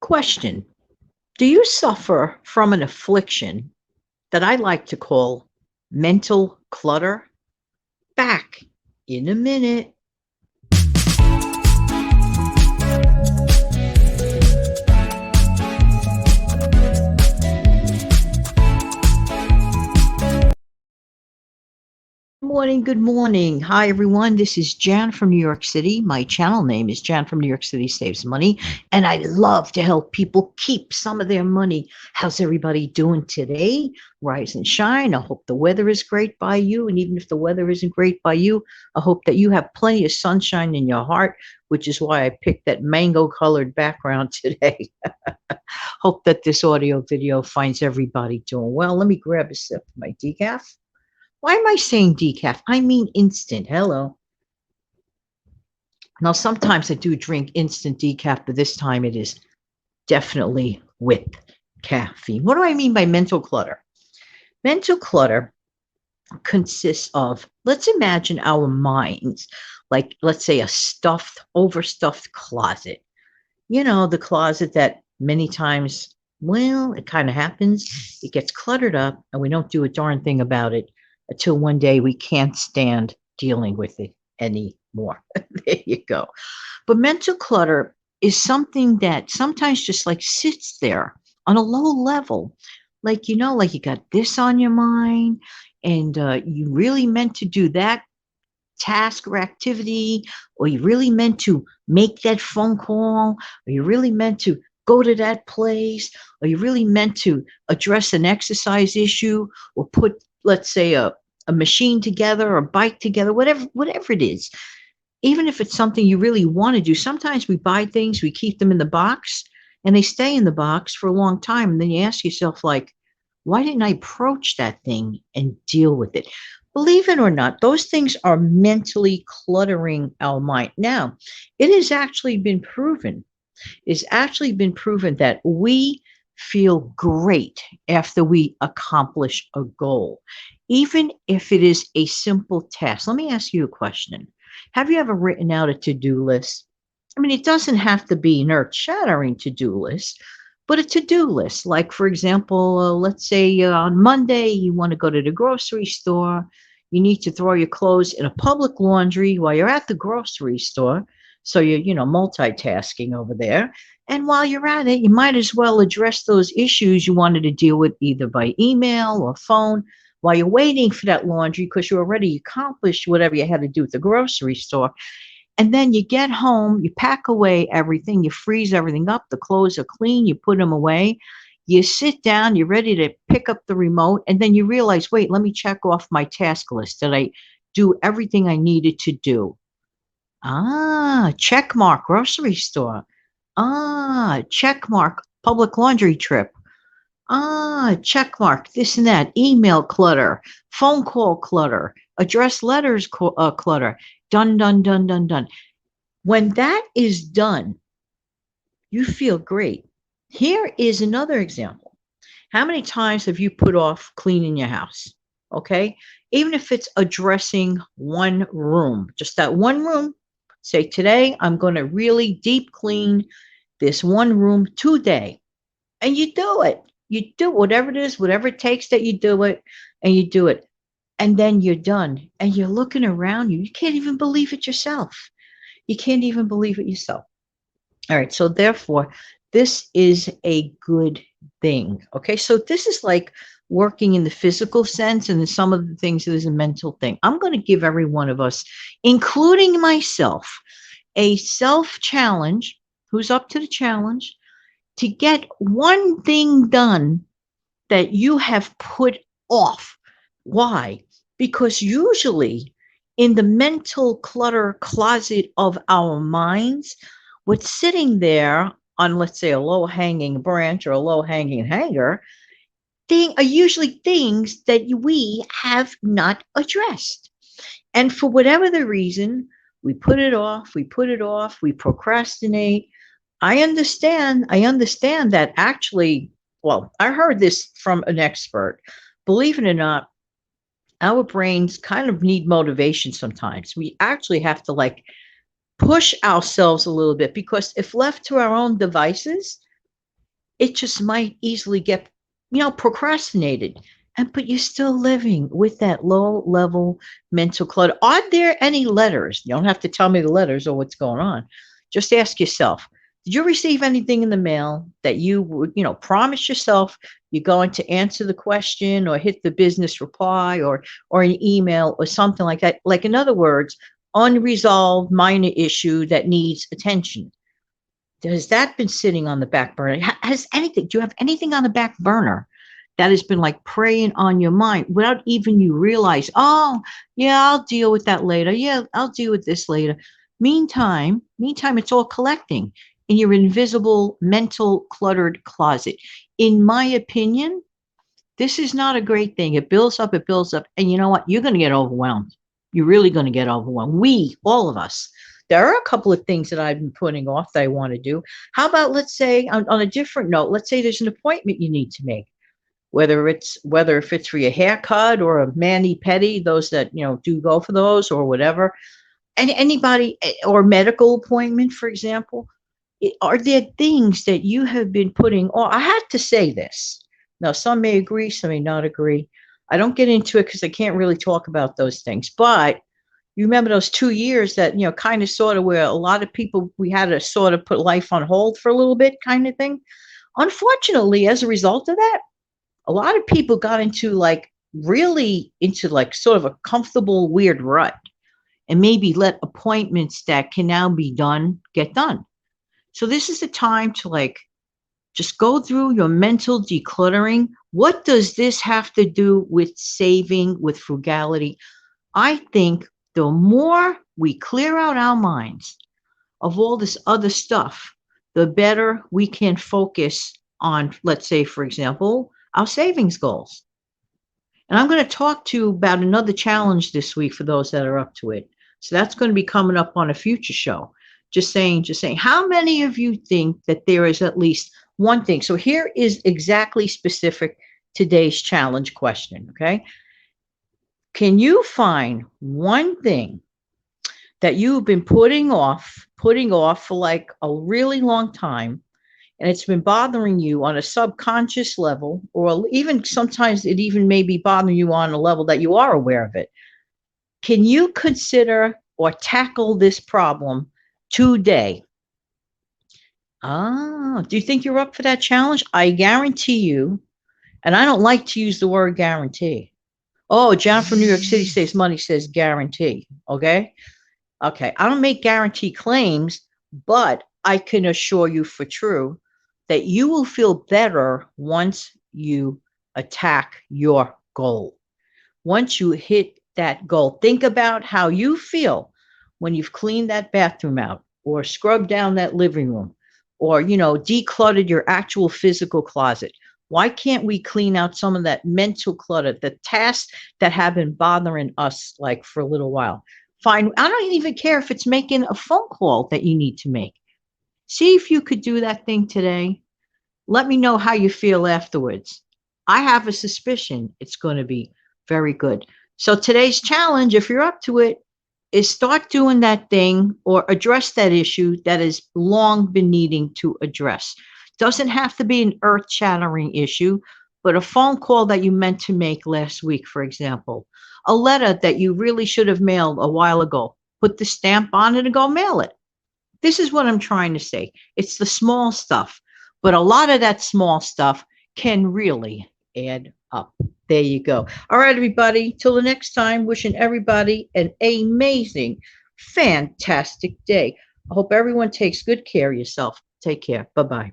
Question. Do you suffer from an affliction that I like to call mental clutter? Back in a minute. Morning, good morning. Hi, everyone. This is Jan from New York City. My channel name is Jan from New York City Saves Money, and I love to help people keep some of their money. How's everybody doing today? Rise and shine. I hope the weather is great by you, and even if the weather isn't great by you, I hope that you have plenty of sunshine in your heart, which is why I picked that mango-colored background today. Hope that this audio video finds everybody doing well. Let me grab a sip of my decaf. Why am I saying decaf? I mean instant. Hello. Now, sometimes I do drink instant decaf, but this time it is definitely with caffeine. What do I mean by mental clutter? Mental clutter consists of, let's imagine our minds, like let's say a stuffed, overstuffed closet. You know, the closet that many times, well, it kind of happens. It gets cluttered up and we don't do a darn thing about it until one day we can't stand dealing with it anymore. There you go. But mental clutter is something that sometimes just like sits there on a low level. Like, like you got this on your mind and you really meant to do that task or activity, or you really meant to make that phone call, or you really meant to go to that place, or you really meant to address an exercise issue, or put, let's say, a machine together or a bike together, whatever it is. Even if it's something you really want to do, sometimes we buy things, we keep them in the box, and they stay in the box for a long time. And then you ask yourself, like, why didn't I approach that thing and deal with it? Believe it or not, those things are mentally cluttering our mind. Now, it has actually been proven, that we feel great after we accomplish a goal, even if it is a simple task. Let me ask you a question. Have you ever written out a to-do list? I mean, it doesn't have to be an earth-shattering to-do list, but a to-do list. Like, for example, let's say on Monday, you want to go to the grocery store. You need to throw your clothes in a public laundry while you're at the grocery store. So you're, multitasking over there. And while you're at it, you might as well address those issues you wanted to deal with either by email or phone while you're waiting for that laundry, because you already accomplished whatever you had to do at the grocery store. And then you get home, you pack away everything, you freeze everything up, the clothes are clean, you put them away, you sit down, you're ready to pick up the remote, and then you realize, wait, let me check off my task list. Did I do everything I needed to do? Check mark, grocery store. Check mark, public laundry trip. Check mark, this and that, email clutter, phone call clutter, address letters clutter. Done, done, done, done, done. When that is done, you feel great. Here is another example. How many times have you put off cleaning your house? Okay. Even if it's addressing one room, just that one room, say today, I'm going to really deep clean this one room today. And you do it. You do whatever it is, whatever it takes that you do it, and you do it. And then you're done. And you're looking around you. You can't even believe it yourself. You can't even believe it yourself. All right. So therefore, this is a good thing. Okay. So this is like working in the physical sense, and then some of the things is a mental thing. I'm going to give every one of us, including myself, a self-challenge. Who's up to the challenge? To get one thing done that you have put off. Why? Because usually in the mental clutter closet of our minds, what's sitting there on, let's say, a low-hanging branch or a low-hanging hanger, are usually things that we have not addressed. And for whatever the reason, we put it off, we procrastinate. I understand that actually, well, I heard this from an expert. Believe it or not, our brains kind of need motivation sometimes. We actually have to like push ourselves a little bit, because if left to our own devices, it just might easily get, procrastinated. And but you're still living with that low level mental clutter. Are there any letters? You don't have to tell me the letters or what's going on. Just ask yourself, did you receive anything in the mail that you would, promise yourself you're going to answer the question or hit the business reply or an email or something like that? Like in other words, unresolved minor issue that needs attention. Has that been sitting on the back burner? Has anything, do you have anything on the back burner that has been like preying on your mind without even you realize, oh, yeah, I'll deal with that later. Yeah, I'll deal with this later. Meantime, it's all collecting in your invisible mental cluttered closet. In my opinion, this is not a great thing. It builds up, it builds up. And you know what? You're going to get overwhelmed. You're really going to get overwhelmed. All of us. There are a couple of things that I've been putting off that I want to do. How about, let's say, on a different note, let's say there's an appointment you need to make, whether if it's for your haircut or a mani pedi, those that do go for those or whatever, and anybody or medical appointment, for example. Are there things that you have been putting on? I had to say this. Now, some may agree, some may not agree. I don't get into it because I can't really talk about those things. But you remember those 2 years that, kind of sort of where a lot of people, we had to sort of put life on hold for a little bit kind of thing. Unfortunately, as a result of that, a lot of people got into like really into like sort of a comfortable, weird rut and maybe let appointments that can now be done get done. So this is the time to like just go through your mental decluttering. What does this have to do with saving, with frugality? I think the more we clear out our minds of all this other stuff, the better we can focus on, let's say, for example, our savings goals. And I'm going to talk to you about another challenge this week for those that are up to it. So that's going to be coming up on a future show. Just saying, how many of you think that there is at least one thing? So here is exactly specific today's challenge question. Okay. Can you find one thing that you've been putting off for like a really long time, and it's been bothering you on a subconscious level, or even sometimes it even may be bothering you on a level that you are aware of it? Can you consider or tackle this problem today? Do you think you're up for that challenge? I guarantee you, and I don't like to use the word guarantee. Oh, John from New York City Saves Money says guarantee. Okay. Okay. I don't make guarantee claims, but I can assure you for true that you will feel better once you attack your goal. Once you hit that goal, think about how you feel when you've cleaned that bathroom out or scrubbed down that living room or, decluttered your actual physical closet. Why can't we clean out some of that mental clutter, the tasks that have been bothering us like for a little while? Fine. I don't even care if it's making a phone call that you need to make. See if you could do that thing today. Let me know how you feel afterwards. I have a suspicion it's going to be very good. So today's challenge, if you're up to it, is start doing that thing or address that issue that has long been needing to address. Doesn't have to be an earth-shattering issue, but a phone call that you meant to make last week, for example, a letter that you really should have mailed a while ago. Put the stamp on it and go mail it. This is what I'm trying to say. It's the small stuff, but a lot of that small stuff can really add up. There you go. All right, everybody. Till the next time, wishing everybody an amazing, fantastic day. I hope everyone takes good care of yourself. Take care. Bye bye.